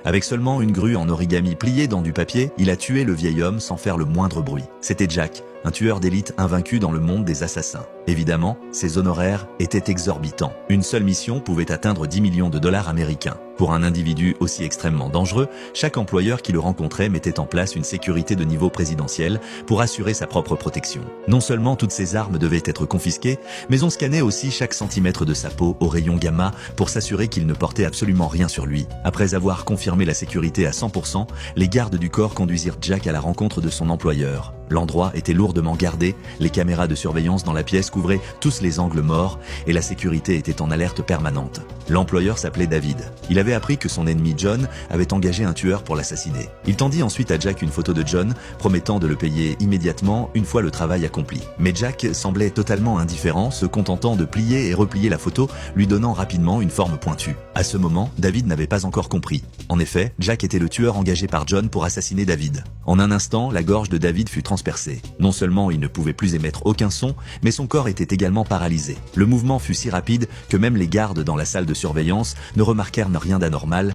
Avec seulement une grue en origami pliée dans du papier, il a tué le vieil homme sans faire le moindre bruit. C'était Jack, un tueur d'élite invaincu dans le monde des assassins. Évidemment, ses honoraires étaient exorbitants. Une seule mission pouvait atteindre 10 millions de dollars américains. Pour un individu aussi extrêmement dangereux, chaque employeur qui le rencontrait mettait en place une sécurité de niveau présidentiel pour assurer sa propre protection. Non seulement toutes ses armes devaient être confisquées, mais on scannait aussi chaque centimètre de sa peau au rayon gamma pour s'assurer qu'il ne portait absolument rien sur lui. Après avoir confirmé la sécurité à 100%, les gardes du corps conduisirent Jack à la rencontre de son employeur. L'endroit était lourdement gardé, les caméras de surveillance dans la pièce couvraient tous les angles morts et la sécurité était en alerte permanente. L'employeur s'appelait David. Il avait appris que son ennemi John avait engagé un tueur pour l'assassiner. Il tendit ensuite à Jack une photo de John, promettant de le payer immédiatement une fois le travail accompli. Mais Jack semblait totalement indifférent, se contentant de plier et replier la photo, lui donnant rapidement une forme pointue. À ce moment, David n'avait pas encore compris. En effet, Jack était le tueur engagé par John pour assassiner David. En un instant, la gorge de David fut transpercée. Non seulement il ne pouvait plus émettre aucun son, mais son corps était également paralysé. Le mouvement fut si rapide que même les gardes dans la salle de surveillance ne remarquèrent rien d'anormal